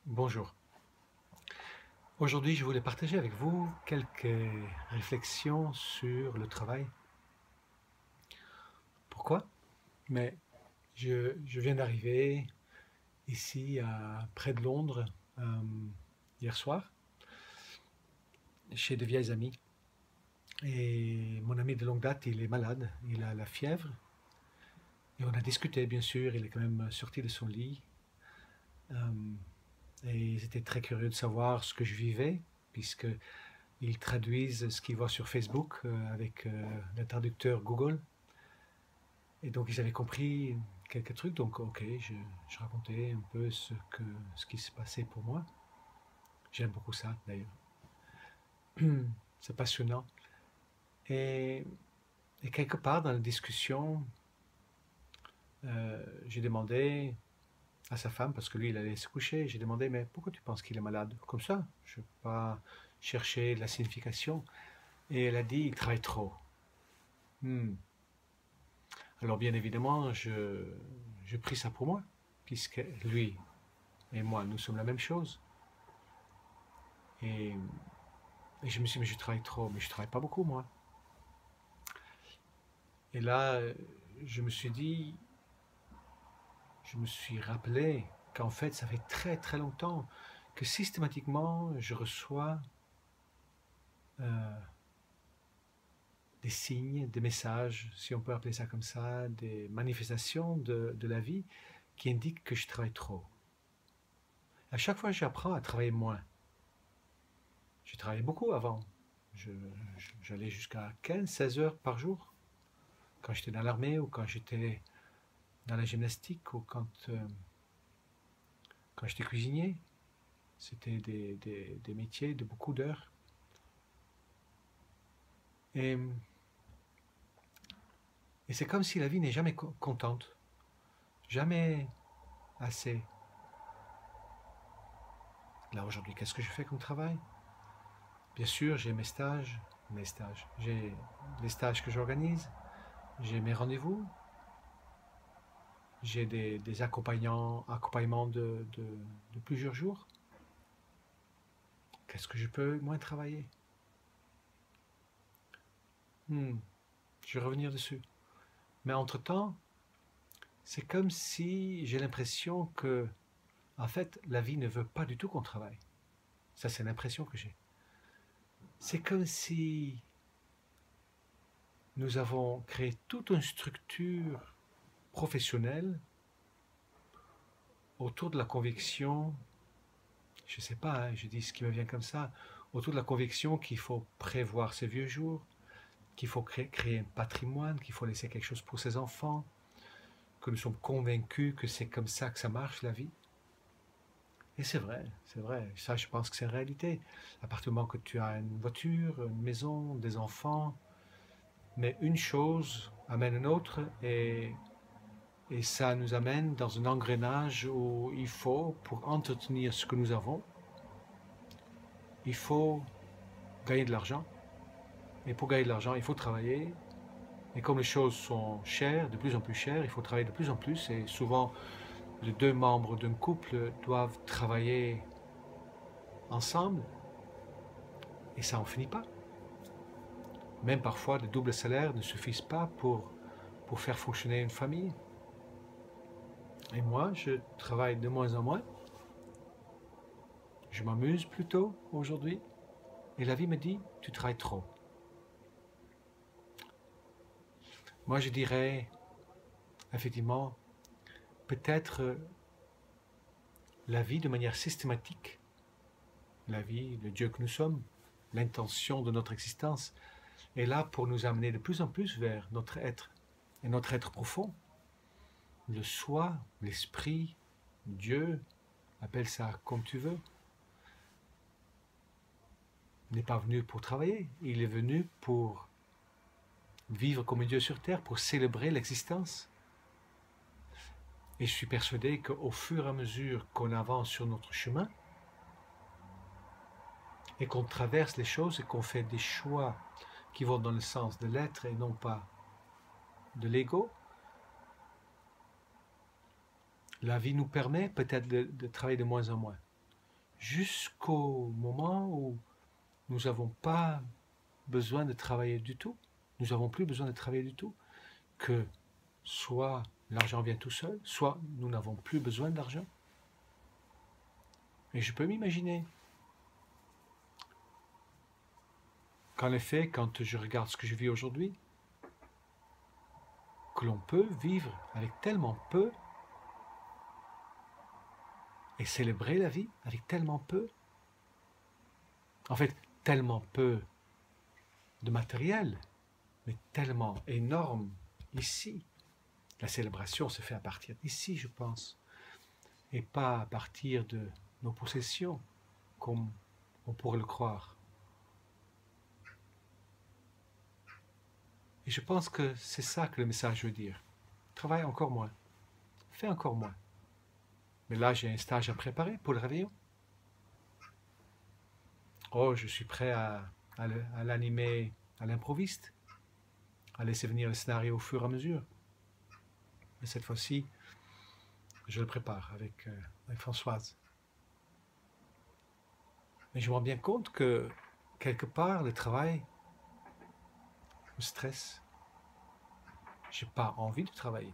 Bonjour. Aujourd'hui, je voulais partager avec vous quelques réflexions sur le travail. Pourquoi? Mais je viens d'arriver ici, près de Londres, euh, hier soir, chez de vieilles amies. Et mon ami de longue date, il est malade, il a la fièvre. Et on a discuté, bien sûr, il est quand même sorti de son lit. Euh, et ils étaient très curieux de savoir ce que je vivais, puisque ils traduisent ce qu'ils voient sur Facebook avec le traducteur Google. Et donc ils avaient compris quelques trucs. Donc ok, je racontais un peu ce qui se passait pour moi. J'aime beaucoup ça d'ailleurs. C'est passionnant. Et, et quelque part dans la discussion, j'ai demandé à sa femme, parce que lui il allait se coucher, j'ai demandé mais pourquoi tu penses qu'il est malade? Comme ça, je ne veux pas chercher la signification. Et elle a dit il travaille trop. Hmm. Alors bien évidemment, je pris ça pour moi, puisque lui et moi, nous sommes la même chose. Et, et je me suis dit, mais je travaille trop, mais je travaille pas beaucoup moi. Et là, je me suis dit, je me suis rappelé qu'en fait, ça fait très très longtemps que systématiquement, je reçois euh, des signes, des messages, si on peut appeler ça comme ça, des manifestations de la vie qui indiquent que je travaille trop. À chaque fois, j'apprends à travailler moins. J'ai travaillé beaucoup avant. J'allais jusqu'à 15-16 heures par jour, quand j'étais dans l'armée ou quand j'étais dans la gymnastique ou quand j'étais cuisinier. C'était des métiers de beaucoup d'heures. Et, et c'est comme si la vie n'est jamais contente, jamais assez. Là aujourd'hui, qu'est-ce que je fais comme travail? Bien sûr, j'ai j'ai les stages que j'organise, j'ai mes rendez-vous, j'ai des accompagnements de plusieurs jours. Qu'est-ce que je peux moins travailler? Hmm, je vais revenir dessus. Mais entre-temps, c'est comme si j'ai l'impression que, en fait, la vie ne veut pas du tout qu'on travaille. Ça, c'est l'impression que j'ai. C'est comme si nous avons créé toute une structure professionnelle autour de la conviction, je ne sais pas, hein, je dis ce qui me vient comme ça, autour de la conviction qu'il faut prévoir ses vieux jours, qu'il faut créer un patrimoine, qu'il faut laisser quelque chose pour ses enfants, que nous sommes convaincus que c'est comme ça que ça marche la vie. Et c'est vrai, c'est vrai. Ça, je pense que c'est une réalité. À partir du moment que tu as une voiture, une maison, des enfants, mais une chose amène une autre et ça nous amène dans un engrenage où il faut, pour entretenir ce que nous avons, il faut gagner de l'argent. Et pour gagner de l'argent, il faut travailler. Et comme les choses sont chères, de plus en plus chères, il faut travailler de plus en plus. Et souvent, les deux membres d'un couple doivent travailler ensemble. Et ça n'en finit pas. Même parfois, de doubles salaires ne suffisent pas pour faire fonctionner une famille. Et moi, je travaille de moins en moins. Je m'amuse plutôt aujourd'hui. Et la vie me dit, tu travailles trop. Moi, je dirais, effectivement, peut-être la vie de manière systématique, la vie, le Dieu que nous sommes, l'intention de notre existence, est là pour nous amener de plus en plus vers notre être, et notre être profond, le soi, l'esprit, Dieu, appelle ça comme tu veux, n'est pas venu pour travailler, il est venu pour vivre comme un Dieu sur terre, pour célébrer l'existence. Et je suis persuadé qu'au fur et à mesure qu'on avance sur notre chemin, et qu'on traverse les choses et qu'on fait des choix qui vont dans le sens de l'être et non pas de l'ego, la vie nous permet peut-être de travailler de moins en moins. jusqu'au moment où nous n'avons pas besoin de travailler du tout. Nous n'avons plus besoin de travailler du tout. Que soit l'argent vient tout seul, soit nous n'avons plus besoin d'argent. Et je peux m'imaginer qu'en effet, quand je regarde ce que je vis aujourd'hui, que l'on peut vivre avec tellement peu et célébrer la vie avec tellement peu. En fait, tellement peu de matériel, mais tellement énorme ici. La célébration se fait à partir d'ici, je pense, et pas à partir de nos possessions, comme on pourrait le croire. Et je pense que c'est ça que le message veut dire. Travaille encore moins. Fais encore moins. Mais là, j'ai un stage à préparer pour le réveillon. Oh, je suis prêt à l'animer à l'improviste, à laisser venir le scénario au fur et à mesure. Mais cette fois-ci, je le prépare avec Françoise. Mais je me rends bien compte que, quelque part, le travail me stresse. Je n'ai pas envie de travailler.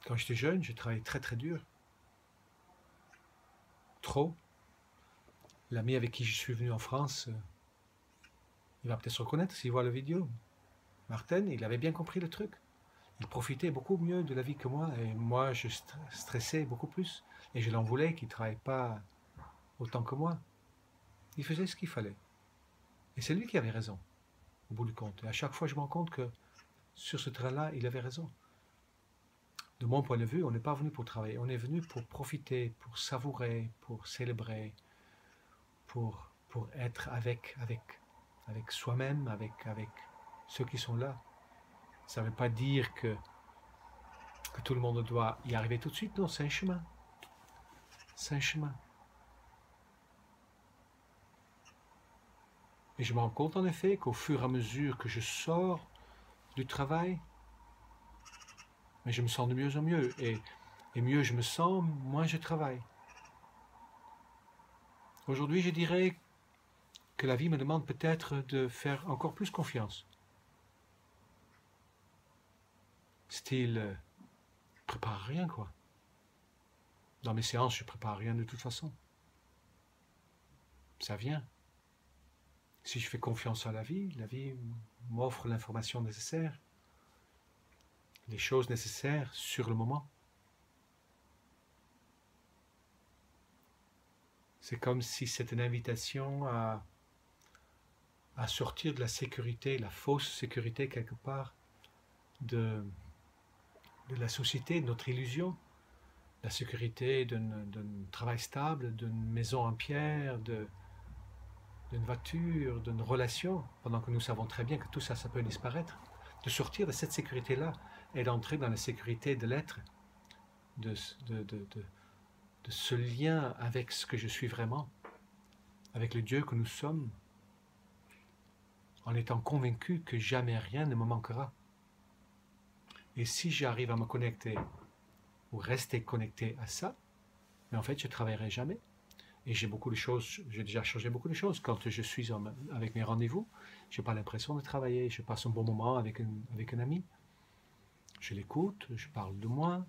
Quand j'étais jeune, je travaillais très très dur. Trop. L'ami avec qui je suis venu en France, il va peut-être se reconnaître s'il voit la vidéo. Martin, il avait bien compris le truc. Il profitait beaucoup mieux de la vie que moi, et moi, je stressais beaucoup plus. Et je l'en voulais qu'il ne travaille pas autant que moi. Il faisait ce qu'il fallait. Et c'est lui qui avait raison, au bout du compte. Et à chaque fois, je me rends compte que sur ce train-là, il avait raison. De mon point de vue, on n'est pas venu pour travailler. On est venu pour profiter, pour savourer, pour célébrer, pour être avec soi-même, avec ceux qui sont là. Ça ne veut pas dire que tout le monde doit y arriver tout de suite. Non, c'est un chemin. C'est un chemin. Et je me rends compte en effet qu'au fur et à mesure que je sors du travail, mais je me sens de mieux en mieux. Et mieux je me sens, moins je travaille. Aujourd'hui, je dirais que la vie me demande peut-être de faire encore plus confiance. Style, prépare rien quoi. Dans mes séances, je prépare rien de toute façon. Ça vient. Si je fais confiance à la vie m'offre l'information nécessaire, les choses nécessaires sur le moment. C'est comme si c'était une invitation à sortir de la sécurité, la fausse sécurité quelque part, de la société, de notre illusion, la sécurité d'un travail stable, d'une maison en pierre, d'une voiture, d'une relation, pendant que nous savons très bien que tout ça, ça peut disparaître, de sortir de cette sécurité-là et d'entrer dans la sécurité de l'être, de ce lien avec ce que je suis vraiment, avec le Dieu que nous sommes, en étant convaincu que jamais rien ne me manquera. Et si j'arrive à me connecter ou rester connecté à ça, mais en fait, je ne travaillerai jamais. Et j'ai beaucoup de choses, j'ai déjà changé beaucoup de choses. Quand je suis avec mes rendez-vous, je n'ai pas l'impression de travailler. Je passe un bon moment avec un ami. Je l'écoute, je parle de moi,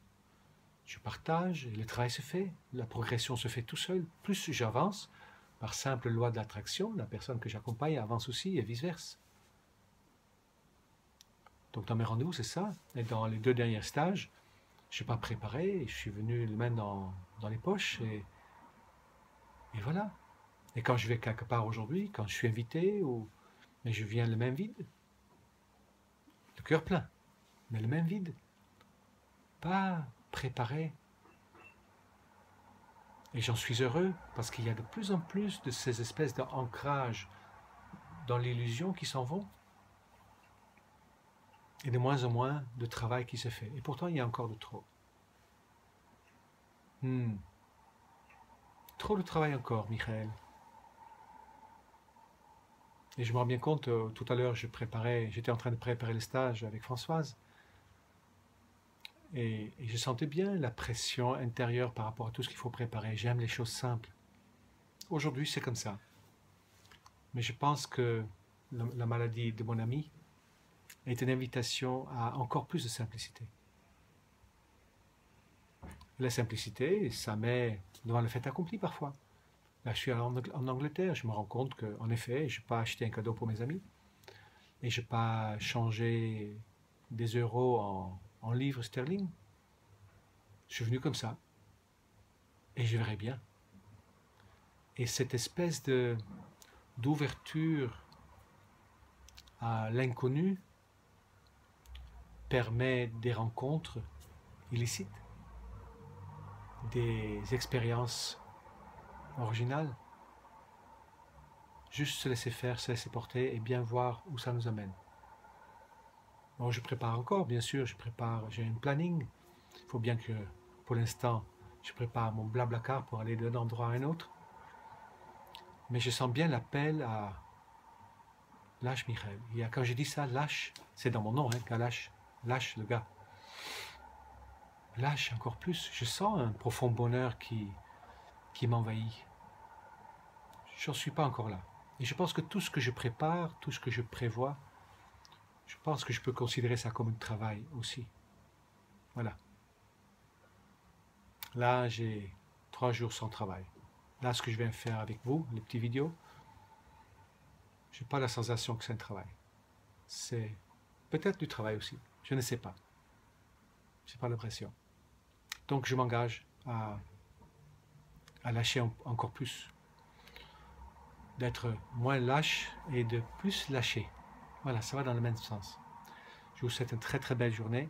je partage, et le travail se fait. La progression se fait tout seul. Plus j'avance, par simple loi de l'attraction, la personne que j'accompagne avance aussi et vice-versa. Donc dans mes rendez-vous, c'est ça. Et dans les 2 derniers stages, je n'ai pas préparé, je suis venu les mains dans les poches et voilà. Et quand je vais quelque part aujourd'hui, quand je suis invité, mais je viens le même vide, le cœur plein, mais le même vide, pas préparé. Et j'en suis heureux parce qu'il y a de plus en plus de ces espèces d'ancrage dans l'illusion qui s'en vont et de moins en moins de travail qui se fait. Et pourtant, il y a encore de trop. Trop de travail encore, Michael. Et je me rends bien compte, tout à l'heure, j'étais en train de préparer le stage avec Françoise. Et je sentais bien la pression intérieure par rapport à tout ce qu'il faut préparer. J'aime les choses simples. Aujourd'hui, c'est comme ça. Mais je pense que la maladie de mon ami est une invitation à encore plus de simplicité. La simplicité, ça met devant le fait accompli parfois. Là, je suis en Angleterre, je me rends compte qu'en effet, je n'ai pas acheté un cadeau pour mes amis et je n'ai pas changé des euros en livres sterling. Je suis venu comme ça et je verrai bien. Et cette espèce d'ouverture à l'inconnu permet des rencontres illicites, des expériences originales. Juste se laisser faire, se laisser porter et bien voir où ça nous amène. Bon, je prépare encore, bien sûr, j'ai un planning. Il faut bien que, pour l'instant, je prépare mon blablacar pour aller d'un endroit à un autre. Mais je sens bien l'appel à lâche Michael. Quand j'ai dit ça, lâche, c'est dans mon nom, hein, lâche le gars. Lâche encore plus. Je sens un profond bonheur qui m'envahit. Je n'en suis pas encore là. Et je pense que tout ce que je prépare, tout ce que je prévois, je pense que je peux considérer ça comme un travail aussi. Voilà. Là, j'ai 3 jours sans travail. Là, ce que je viens faire avec vous, les petites vidéos, je n'ai pas la sensation que c'est un travail. C'est peut-être du travail aussi. Je ne sais pas. Je n'ai pas l'impression. Donc, je m'engage à lâcher encore plus. D'être moins lâche et de plus lâcher. Voilà, ça va dans le même sens. Je vous souhaite une très très belle journée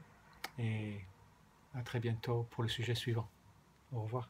et à très bientôt pour le sujet suivant. Au revoir.